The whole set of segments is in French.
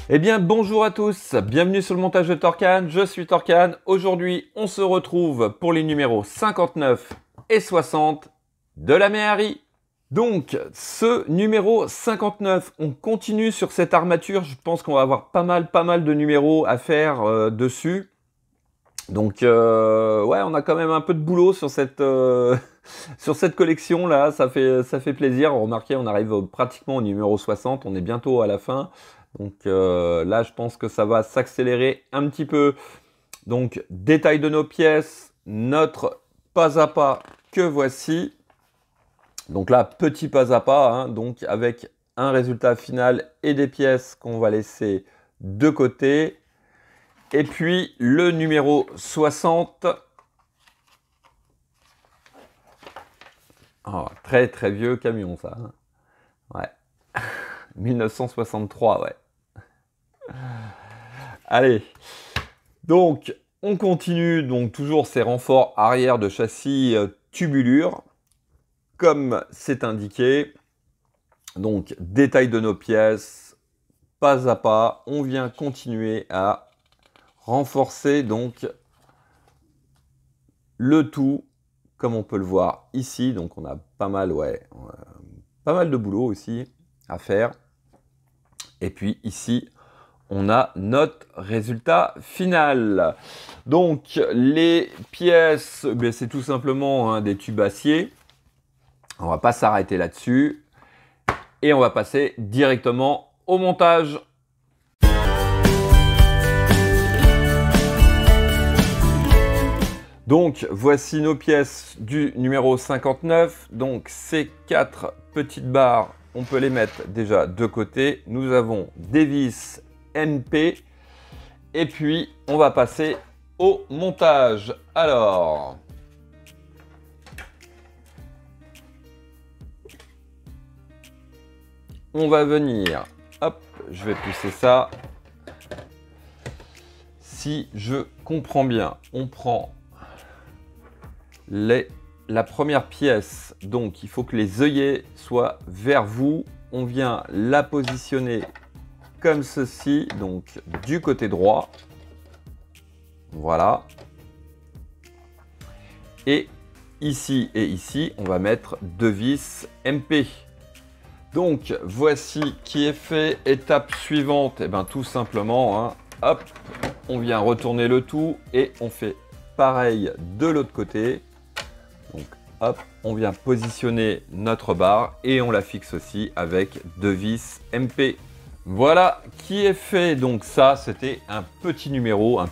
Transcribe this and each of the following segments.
Eh bien bonjour à tous, bienvenue sur le montage de Torcan, je suis Torcan. Aujourd'hui on se retrouve pour les numéros 59 et 60 de la Méhari. Donc ce numéro 59, on continue sur cette armature, je pense qu'on va avoir pas mal de numéros à faire dessus. Donc ouais, on a quand même un peu de boulot sur cette, sur cette collection là, ça fait plaisir. Remarquez, on arrive pratiquement au numéro 60, on est bientôt à la fin. Donc là, je pense que ça va s'accélérer un petit peu. Donc détail de nos pièces, notre pas à pas que voici. Donc là, petit pas à pas, hein, donc avec un résultat final et des pièces qu'on va laisser de côté. Et puis le numéro 60. Oh, très vieux camion ça. Hein. Ouais. 1963, ouais. Allez. Donc, on continue. Donc, toujours ces renforts arrière de châssis tubulure. Comme c'est indiqué. Donc, détail de nos pièces. Pas à pas. On vient continuer à renforcer donc le tout. Comme on peut le voir ici. Donc, on a pas mal, ouais. Pas mal de boulot aussi à faire. Et puis ici, on a notre résultat final. Donc les pièces, ben, c'est tout simplement hein, des tubes acier. On va pas s'arrêter là-dessus. Et on va passer directement au montage. Donc voici nos pièces du numéro 59. Donc ces 4 petites barres, on peut les mettre déjà de côté. Nous avons des vis NP. Et puis on va passer au montage. Alors, on va venir, hop, je vais pousser ça. Si je comprends bien, on prend la première pièce, donc il faut que les œillets soient vers vous. On vient la positionner comme ceci, donc du côté droit. Voilà. Et ici, on va mettre 2 vis MP. Donc, voici qui est fait. Étape suivante, et bien tout simplement, hein, hop, on vient retourner le tout et on fait pareil de l'autre côté. Donc, hop, on vient positionner notre barre et on la fixe aussi avec 2 vis MP. Voilà qui est fait. Donc ça, c'était un petit numéro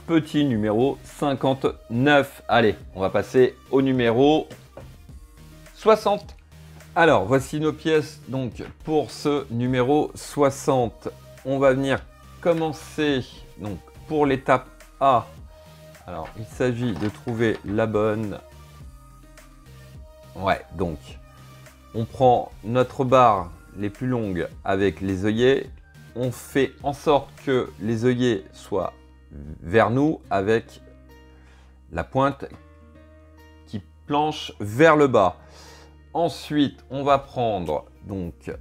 59. Allez, on va passer au numéro 60. Alors, voici nos pièces. Donc, pour ce numéro 60, on va venir commencer. Donc, pour l'étape A, alors, il s'agit de trouver la bonne. Ouais, donc, on prend notre barre les plus longues avec les œillets. On fait en sorte que les œillets soient vers nous avec la pointe qui planche vers le bas. Ensuite, on va prendre donc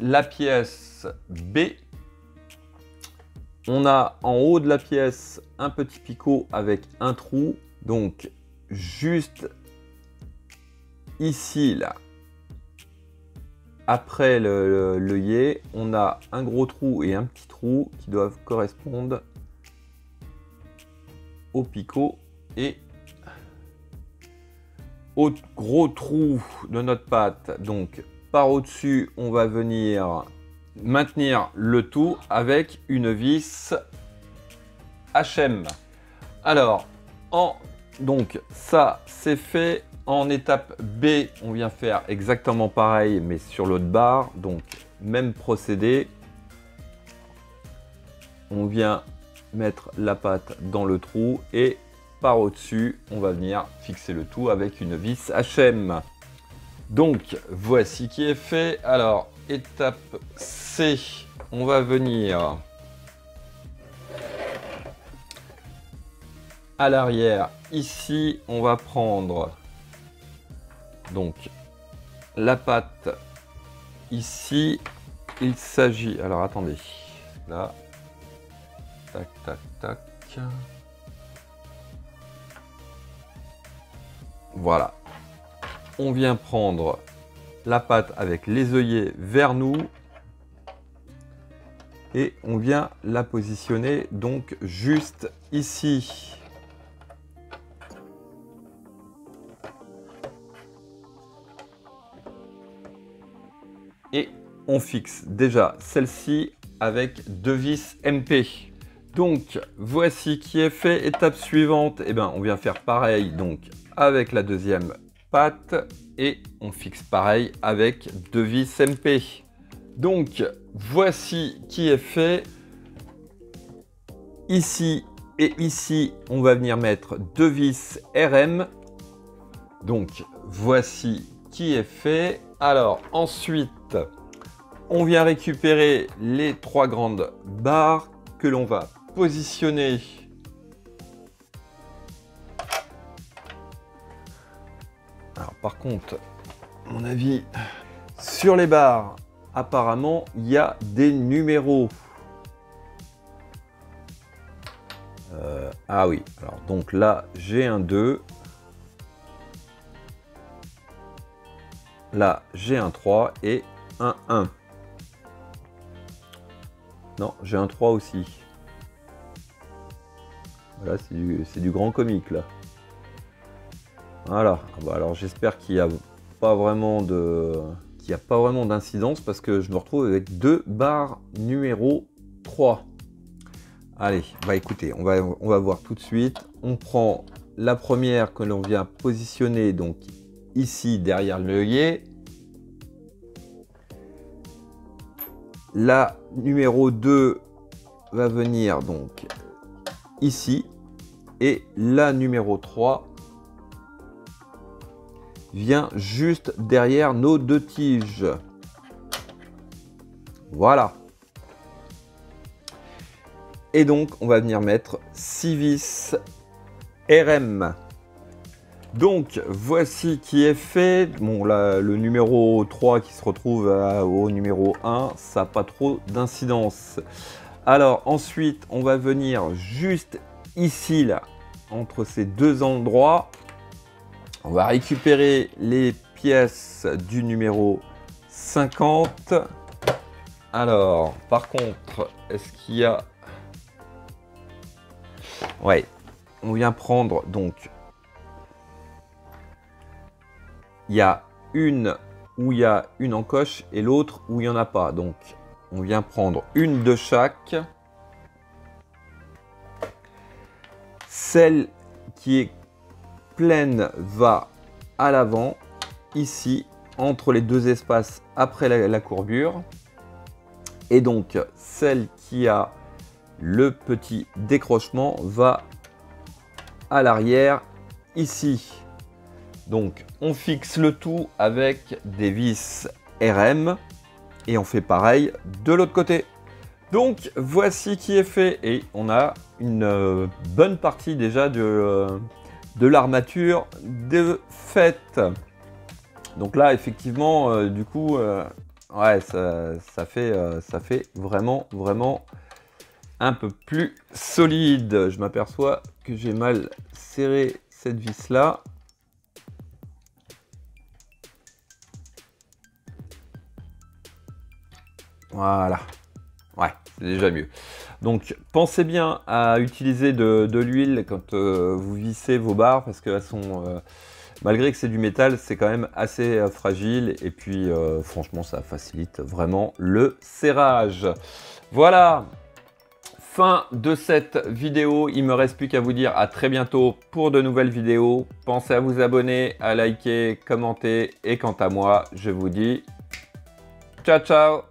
la pièce B. On a en haut de la pièce un petit picot avec un trou. Donc, juste ici, là, après l'œillet, on a un gros trou et un petit trou qui doivent correspondre au picot et au gros trou de notre patte. Donc par au-dessus, on va venir maintenir le tout avec une vis HM. Alors, donc ça c'est fait. En étape B, on vient faire exactement pareil, mais sur l'autre barre. Donc, même procédé. On vient mettre la patte dans le trou et par au-dessus, on va venir fixer le tout avec une vis HM. Donc, voici qui est fait. Alors, étape C, on va venir à l'arrière. Ici, on va prendre donc la patte ici. Il s'agit, alors attendez, Là. Tac, tac, tac. Voilà. On vient prendre la pâte avec les œillets vers nous. Et on vient la positionner donc juste ici. Et on fixe déjà celle-ci avec 2 vis MP. Donc voici qui est fait. Étape suivante, eh ben, on vient faire pareil donc avec la deuxième patte et on fixe pareil avec 2 vis MP. Donc voici qui est fait. Ici et ici, on va venir mettre 2 vis RM. Donc voici qui est fait. Alors ensuite, on vient récupérer les 3 grandes barres que l'on va positionner alors par contre, à mon avis, sur les barres, apparemment, il y a des numéros. Ah oui, alors donc là, j'ai un 2. Là, j'ai un 3 et un 1. Non, j'ai un 3 aussi. Voilà, c'est du grand comique, là. Voilà. Bah, alors, j'espère qu'il n'y a pas vraiment d'incidence parce que je me retrouve avec 2 barres numéro 3. Allez, bah écoutez, on va voir tout de suite. On prend la première que l'on vient positionner donc ici derrière l'œillet. La numéro 2 va venir donc ici. Et la numéro 3 vient juste derrière nos 2 tiges. Voilà. Et donc, on va venir mettre 6 vis RM. Donc, voici qui est fait. Bon, là, le numéro 3 qui se retrouve au numéro 1, ça n'a pas trop d'incidence. Alors, ensuite, on va venir juste ici, là, entre ces 2 endroits. On va récupérer les pièces du numéro 50. Alors, par contre, est-ce qu'il y a... Ouais, on vient prendre donc... Il y a une où il y a une encoche et l'autre où il n'y en a pas. Donc, on vient prendre une de chaque. Celle qui est pleine va à l'avant, ici, entre les 2 espaces après la courbure. Et donc, celle qui a le petit décrochement va à l'arrière, ici. Donc, on fixe le tout avec des vis RM et on fait pareil de l'autre côté. Donc, voici qui est fait et on a une bonne partie déjà de l'armature de faite. Donc là, effectivement, du coup, ouais, ça fait vraiment un peu plus solide. Je m'aperçois que j'ai mal serré cette vis-là. Voilà. Ouais, c'est déjà mieux. Donc, pensez bien à utiliser de l'huile quand vous vissez vos barres parce qu'elles sont, malgré que c'est du métal, c'est quand même assez fragile. Et puis, franchement, ça facilite vraiment le serrage. Voilà. Fin de cette vidéo. Il ne me reste plus qu'à vous dire à très bientôt pour de nouvelles vidéos. Pensez à vous abonner, à liker, commenter. Et quant à moi, je vous dis ciao, ciao!